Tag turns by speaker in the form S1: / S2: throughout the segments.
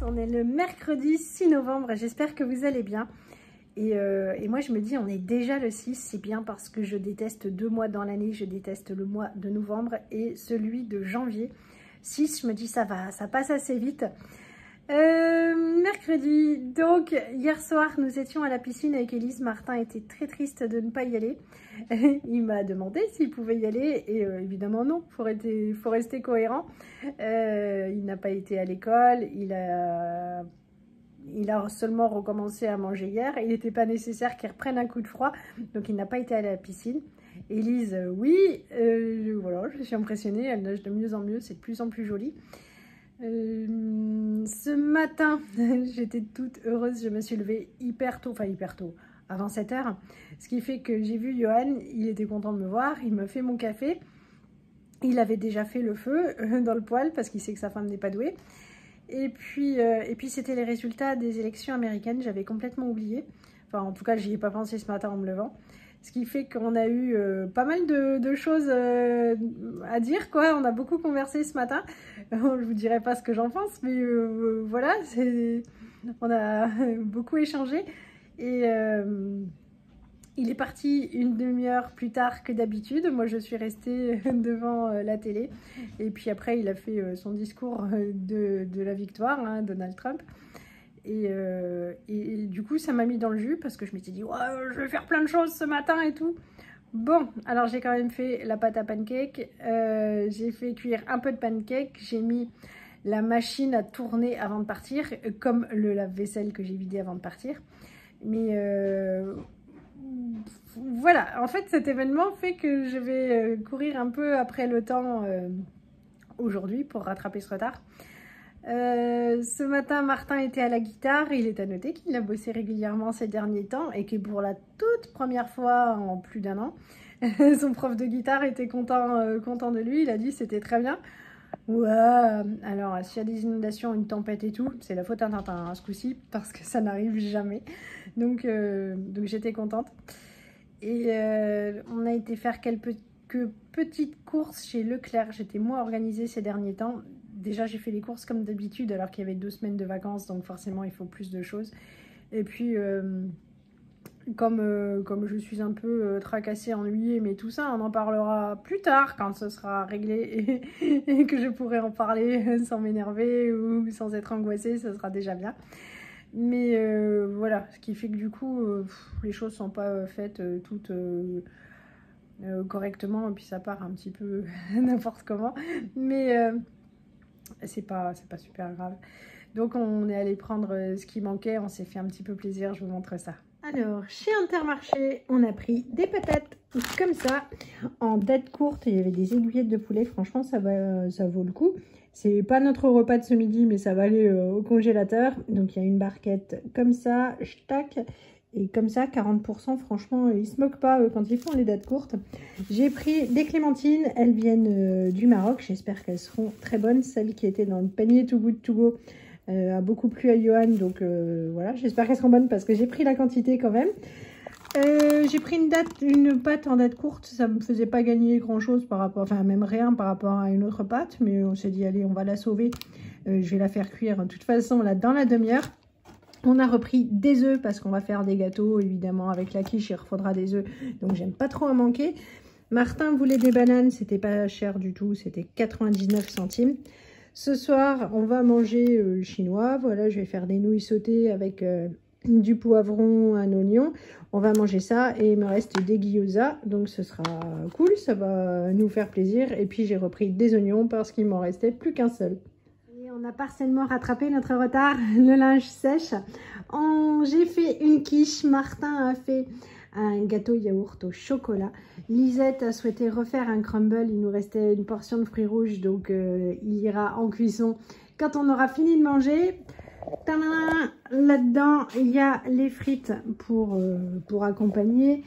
S1: On est le mercredi 6 novembre, j'espère que vous allez bien. Et moi je me dis on est déjà le 6, c'est bien parce que je déteste 2 mois dans l'année, je déteste le mois de novembre et celui de janvier. 6, je me dis ça va, ça passe assez vite. Mercredi, donc hier soir nous étions à la piscine avec Élise. Martin était très triste de ne pas y aller. Il m'a demandé s'il pouvait y aller et évidemment non, faut rester cohérent. Il n'a pas été à l'école, il a seulement recommencé à manger hier. Il n'était pas nécessaire qu'il reprenne un coup de froid, donc il n'a pas été à la piscine. Élise, oui, voilà, je suis impressionnée, elle nage de mieux en mieux, c'est de plus en plus joli. Ce matin, j'étais toute heureuse, je me suis levée hyper tôt, avant 7 h. Ce qui fait que j'ai vu Johan, il était content de me voir, il me fait mon café. Il avait déjà fait le feu dans le poêle parce qu'il sait que sa femme n'est pas douée. Et puis c'était les résultats des élections américaines, j'avais complètement oublié. Enfin, en tout cas, j'y ai pas pensé ce matin en me levant. Ce qui fait qu'on a eu pas mal de choses à dire, quoi. On a beaucoup conversé ce matin. Je vous dirai pas ce que j'en pense, mais voilà, on a beaucoup échangé. Et il est parti une demi-heure plus tard que d'habitude. Moi, je suis restée devant la télé. Et puis après, il a fait son discours de la victoire, hein, Donald Trump. Et du coup, ça m'a mis dans le jus parce que je m'étais dit, ouais, je vais faire plein de choses ce matin et tout. Bon, alors j'ai quand même fait la pâte à pancake. J'ai fait cuire un peu de pancake. J'ai mis la machine à tourner avant de partir, comme le lave-vaisselle que j'ai vidé avant de partir. Mais voilà, en fait, cet événement fait que je vais courir un peu après le temps aujourd'hui pour rattraper ce retard. Ce matin, Martin était à la guitare. Il est à noter qu'il a bossé régulièrement ces derniers temps et que pour la toute première fois en plus d'1 an, son prof de guitare était content de lui. Il a dit c'était très bien. Ouais, alors s'il y a des inondations, une tempête et tout, c'est la faute à Tintin hein, ce coup-ci parce que ça n'arrive jamais. Donc j'étais contente. Et on a été faire quelques petites courses chez Leclerc. J'étais moins organisée ces derniers temps. Déjà, j'ai fait les courses comme d'habitude alors qu'il y avait 2 semaines de vacances, donc forcément, il faut plus de choses. Et puis, comme je suis un peu tracassée, ennuyée, mais tout ça, on en parlera plus tard quand ce sera réglé et que je pourrai en parler sans m'énerver ou sans être angoissée, ça sera déjà bien. Mais voilà, ce qui fait que du coup, les choses sont pas faites toutes correctement et puis ça part un petit peu n'importe comment. Mais c'est pas super grave. Donc on est allé prendre ce qui manquait, on s'est fait un petit peu plaisir, je vous montre ça. Alors chez Intermarché, on a pris des patates comme ça, en date courte, il y avait des aiguillettes de poulet, franchement ça vaut le coup. C'est pas notre repas de ce midi, mais ça va aller au congélateur. Donc il y a une barquette comme ça, tac, et comme ça, 40%, franchement, ils se moquent pas quand ils font les dates courtes. J'ai pris des clémentines, elles viennent du Maroc, j'espère qu'elles seront très bonnes. Celle qui était dans le panier Too Good To Go a beaucoup plu à Johan, donc voilà, j'espère qu'elles seront bonnes parce que j'ai pris la quantité quand même. J'ai pris une pâte en date courte, ça me faisait pas gagner grand chose par rapport, enfin même rien par rapport à une autre pâte, mais on s'est dit allez on va la sauver, je vais la faire cuire de toute façon là dans la demi-heure. On a repris des œufs parce qu'on va faire des gâteaux évidemment avec la quiche, il faudra des œufs, donc j'aime pas trop en manquer. Martin voulait des bananes, c'était pas cher du tout, c'était 99 centimes. Ce soir on va manger chinois, voilà je vais faire des nouilles sautées avec du poivron, un oignon, on va manger ça et il me reste des gyoza, donc ce sera cool, ça va nous faire plaisir. Et puis j'ai repris des oignons parce qu'il m'en restait plus qu'un seul. Et on a partiellement rattrapé notre retard, le linge sèche. J'ai fait une quiche, Martin a fait un gâteau yaourt au chocolat, Lisette a souhaité refaire un crumble, il nous restait une portion de fruits rouges, donc il ira en cuisson quand on aura fini de manger. Là-dedans, il y a les frites pour accompagner.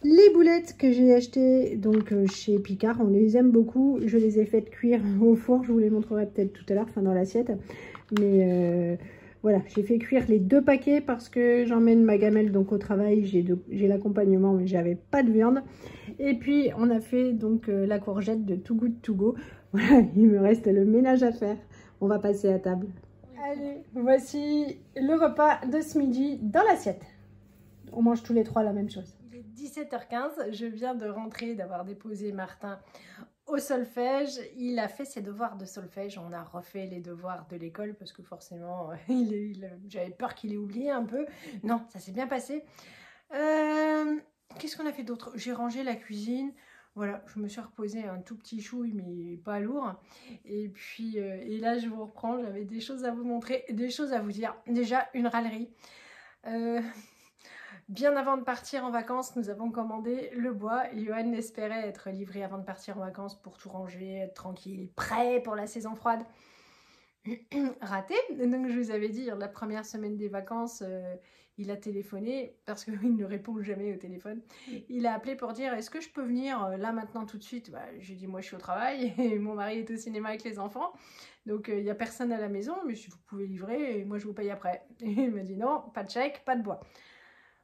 S1: Les boulettes que j'ai achetées donc chez Picard, on les aime beaucoup. Je les ai faites cuire au four, je vous les montrerai peut-être tout à l'heure, enfin dans l'assiette. Mais voilà, j'ai fait cuire les 2 paquets parce que j'emmène ma gamelle donc au travail. J'ai l'accompagnement, mais j'avais pas de viande. Et puis on a fait donc la courgette de Too Good To Go. Voilà, il me reste le ménage à faire. On va passer à table. Allez, voici le repas de ce midi dans l'assiette. On mange tous les trois la même chose. Il est 17h15, je viens de rentrer, d'avoir déposé Martin au solfège. Il a fait ses devoirs de solfège, on a refait les devoirs de l'école parce que forcément, j'avais peur qu'il ait oublié un peu. Non, ça s'est bien passé. Qu'est-ce qu'on a fait d'autre? J'ai rangé la cuisine. Voilà, je me suis reposée un tout petit chouille, mais pas lourd. Et puis, et là, je vous reprends, j'avais des choses à vous montrer, des choses à vous dire. Déjà, une râlerie. Bien avant de partir en vacances, nous avons commandé le bois. Johan espérait être livré avant de partir en vacances pour tout ranger, être tranquille, prêt pour la saison froide. Raté. Donc je vous avais dit, la première semaine des vacances, il a téléphoné parce qu'il ne répond jamais au téléphone. Il a appelé pour dire est-ce que je peux venir là maintenant tout de suite. J'ai dit moi je suis au travail et mon mari est au cinéma avec les enfants. Donc il n'y a personne à la maison, mais si vous pouvez livrer, et moi je vous paye après. Et il m'a dit non, pas de chèque, pas de bois.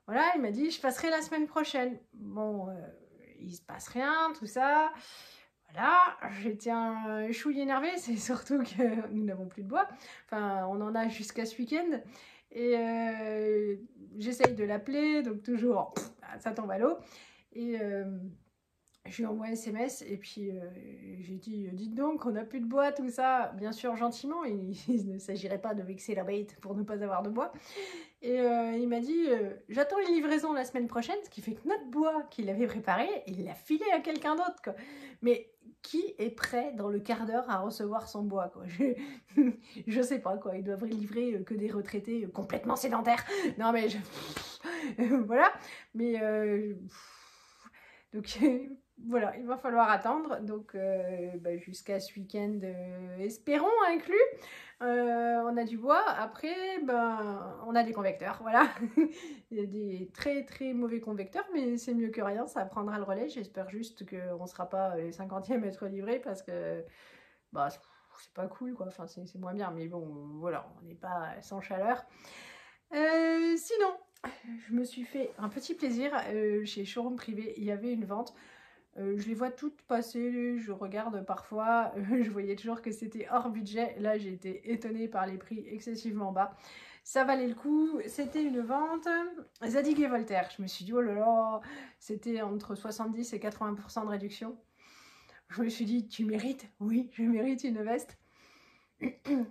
S1: Voilà, il m'a dit je passerai la semaine prochaine. Bon, il se passe rien, tout ça. Voilà, j'étais un chouille énervée, c'est surtout que nous n'avons plus de bois. Enfin, on en a jusqu'à ce week-end. Et j'essaye de l'appeler, donc toujours, ça tombe à l'eau. Et je lui envoie un SMS et puis j'ai dit dites donc on n'a plus de bois, tout ça. Bien sûr, gentiment, il ne s'agirait pas de vexer la bête pour ne pas avoir de bois. Et il m'a dit j'attends une livraison la semaine prochaine, ce qui fait que notre bois qu'il avait préparé, il l'a filé à quelqu'un d'autre, quoi. Mais qui est prêt dans le quart d'heure à recevoir son bois, quoi? Je sais pas, quoi. Ils doivent livrer que des retraités complètement sédentaires. Non, mais voilà. Mais donc voilà, il va falloir attendre. Donc jusqu'à ce week-end, espérons inclus. On a du bois. Après, on a des convecteurs. Voilà. Il y a des très très mauvais convecteurs, mais c'est mieux que rien. Ça prendra le relais. J'espère juste qu'on ne sera pas les 50e à être livrés parce que c'est pas cool, quoi. Enfin, c'est moins bien. Mais bon, voilà, on n'est pas sans chaleur. Sinon, je me suis fait un petit plaisir chez Showroom Privé. Il y avait une vente. Je les vois toutes passer, je regarde parfois, je voyais toujours que c'était hors budget. Là, j'ai été étonnée par les prix excessivement bas. Ça valait le coup, c'était une vente Zadig et Voltaire. Je me suis dit, oh là là, c'était entre 70 et 80% de réduction. Je me suis dit, tu mérites? Oui, je mérite une veste.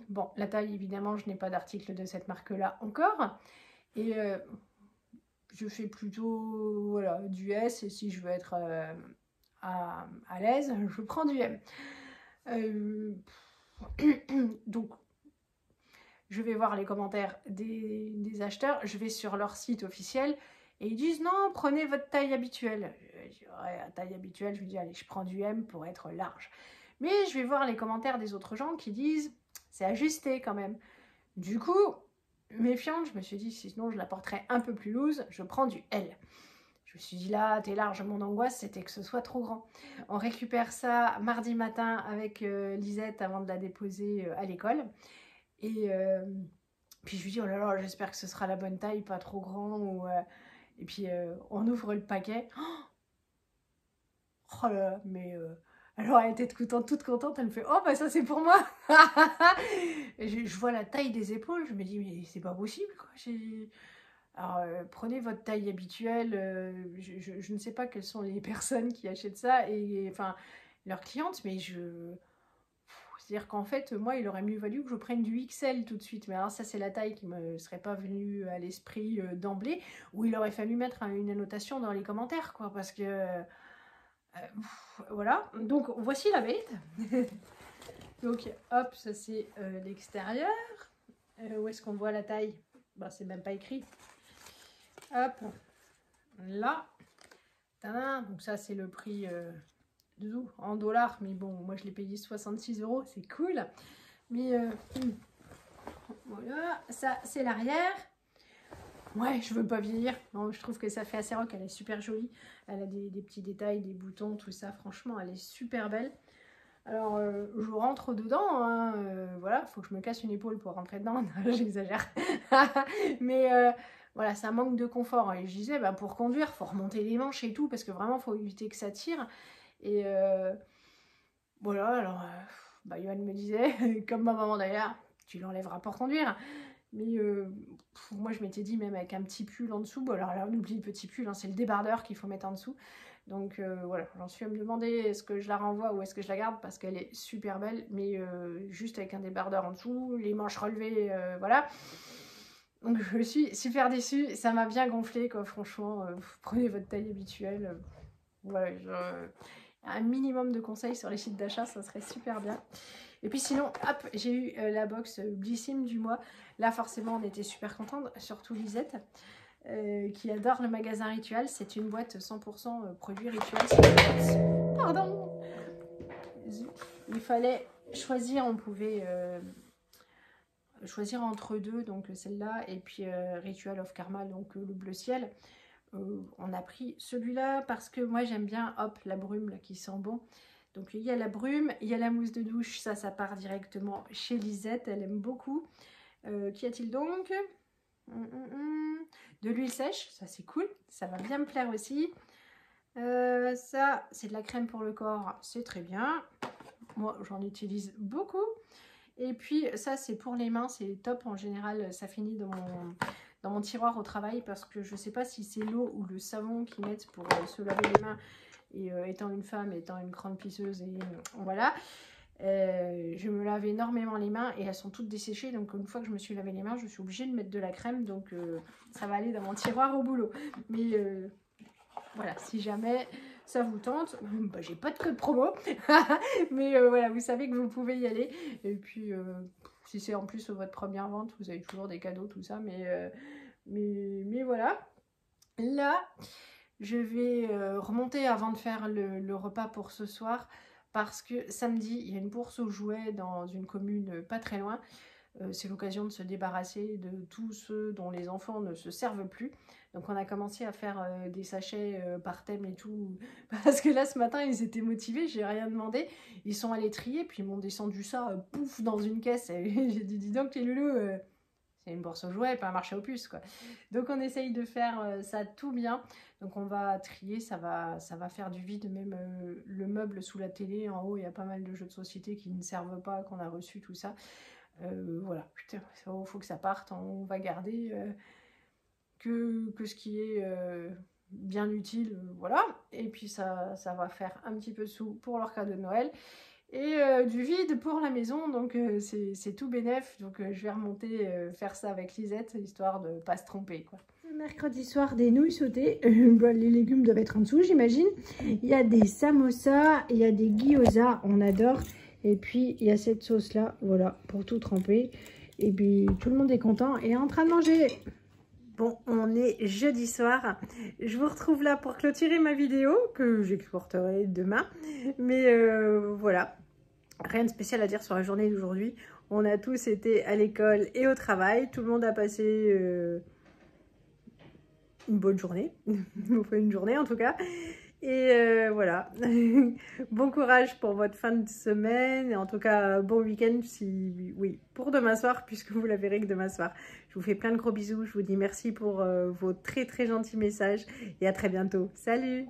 S1: Bon, la taille, évidemment, je n'ai pas d'article de cette marque-là encore. Et je fais plutôt voilà, du S, et si je veux être à l'aise, je prends du M. Donc, je vais voir les commentaires des acheteurs, je vais sur leur site officiel, et ils disent non, prenez votre taille habituelle. Je dis, ouais, à taille habituelle, je me dis, allez, je prends du M pour être large. Mais je vais voir les commentaires des autres gens qui disent, c'est ajusté quand même. Du coup, méfiante, je me suis dit, sinon je la porterais un peu plus loose, je prends du L. Je me suis dit, là, t'es large, mon angoisse, c'était que ce soit trop grand. On récupère ça mardi matin avec Lisette avant de la déposer à l'école. Et puis je lui dis, oh là là, j'espère que ce sera la bonne taille, pas trop grand. Et puis on ouvre le paquet. Oh là là, mais... Alors elle était toute contente, elle me fait « Oh, bah ça c'est pour moi !» Et je vois la taille des épaules, je me dis « Mais c'est pas possible, quoi !» Alors, prenez votre taille habituelle. Je ne sais pas quelles sont les personnes qui achètent ça, et enfin, leurs clientes, mais c'est-à-dire qu'en fait, moi, il aurait mieux valu que je prenne du XL tout de suite. Mais alors ça, c'est la taille qui ne me serait pas venue à l'esprit d'emblée, où il aurait fallu mettre une annotation dans les commentaires, quoi, parce que... voilà, donc voici la bête. Donc hop, ça c'est l'extérieur. Où est-ce qu'on voit la taille? C'est même pas écrit. Hop, là. Tadam. Donc ça c'est le prix en dollars, mais bon, moi je l'ai payé 66 €, c'est cool. Mais voilà, ça c'est l'arrière. Ouais, je veux pas vieillir. Non, je trouve que ça fait assez rock. Elle est super jolie. Elle a des petits détails, des boutons, tout ça. Franchement, elle est super belle. Alors, je rentre dedans. Hein, voilà, faut que je me casse une épaule pour rentrer dedans. J'exagère. Mais voilà, ça manque de confort. Et je disais, pour conduire, faut remonter les manches et tout, parce que vraiment, faut éviter que ça tire. Et voilà, alors, Yoann me disait, comme ma maman d'ailleurs, tu l'enlèveras pour conduire. Mais moi, je m'étais dit, même avec un petit pull en dessous, bon, alors là, on oublie le petit pull, hein, c'est le débardeur qu'il faut mettre en dessous. Donc voilà, j'en suis à me demander est-ce que je la renvoie ou est-ce que je la garde parce qu'elle est super belle, mais juste avec un débardeur en dessous, les manches relevées, voilà. Donc je suis super déçue, ça m'a bien gonflé quoi, franchement, prenez votre taille habituelle. Voilà, un minimum de conseils sur les sites d'achat, ça serait super bien. Et puis sinon, hop, j'ai eu la box Blissim du mois. Là forcément on était super contente, surtout Lisette. Qui adore le magasin Ritual. C'est une boîte 100% produits Ritual. Pardon. Il fallait choisir, on pouvait choisir entre deux, donc celle-là et puis Ritual of Karma, donc le bleu ciel. On a pris celui-là parce que moi j'aime bien, hop, la brume là, qui sent bon. Donc il y a la brume, il y a la mousse de douche, ça part directement chez Lisette, elle aime beaucoup. Qu'y a-t-il donc ? De l'huile sèche, ça c'est cool, ça va bien me plaire aussi. Ça c'est de la crème pour le corps, c'est très bien, moi j'en utilise beaucoup. Et puis ça c'est pour les mains, c'est top, en général ça finit dans mon tiroir au travail parce que je sais pas si c'est l'eau ou le savon qu'ils mettent pour se laver les mains. Et étant une femme, étant une grande pisseuse, et voilà, je me lave énormément les mains et elles sont toutes desséchées. Donc une fois que je me suis lavé les mains, je suis obligée de mettre de la crème. Donc ça va aller dans mon tiroir au boulot. Mais voilà, si jamais ça vous tente, bah, j'ai pas de code promo. Mais voilà, vous savez que vous pouvez y aller. Et puis si c'est en plus votre première vente, vous avez toujours des cadeaux, tout ça. Mais voilà. Là, je vais remonter avant de faire le repas pour ce soir parce que samedi, il y a une bourse aux jouets dans une commune pas très loin. C'est l'occasion de se débarrasser de tous ceux dont les enfants ne se servent plus. Donc on a commencé à faire des sachets par thème et tout. Parce que là, ce matin, ils étaient motivés, j'ai rien demandé. Ils sont allés trier, puis ils m'ont descendu ça, pouf, dans une caisse. Et j'ai dit, dis donc les loulous... c'est une bourse aux jouets, pas un marché aux puces, quoi. Donc on essaye de faire ça tout bien. Donc on va trier, ça va faire du vide. Même le meuble sous la télé, en haut, il y a pas mal de jeux de société qui ne servent pas, qu'on a reçus, tout ça. Voilà, putain, il faut que ça parte. On va garder que ce qui est bien utile, voilà. Et puis ça va faire un petit peu de sous pour leur cadeau de Noël. Et du vide pour la maison, donc c'est tout bénef. Donc je vais remonter faire ça avec Lisette, histoire de ne pas se tromper, quoi. Mercredi soir, des nouilles sautées. Les légumes doivent être en dessous, j'imagine. Il y a des samosas, il y a des gyozas, on adore. Et puis il y a cette sauce-là, voilà, pour tout tremper. Et puis tout le monde est content et est en train de manger. Bon, on est jeudi soir. Je vous retrouve là pour clôturer ma vidéo que j'exporterai demain. Mais voilà, rien de spécial à dire sur la journée d'aujourd'hui. On a tous été à l'école et au travail. Tout le monde a passé une bonne journée. Une journée en tout cas. Et voilà. Bon courage pour votre fin de semaine. Et en tout cas, bon week-end oui, pour demain soir, puisque vous la verrez que demain soir. Je vous fais plein de gros bisous. Je vous dis merci pour vos très très gentils messages. Et à très bientôt. Salut!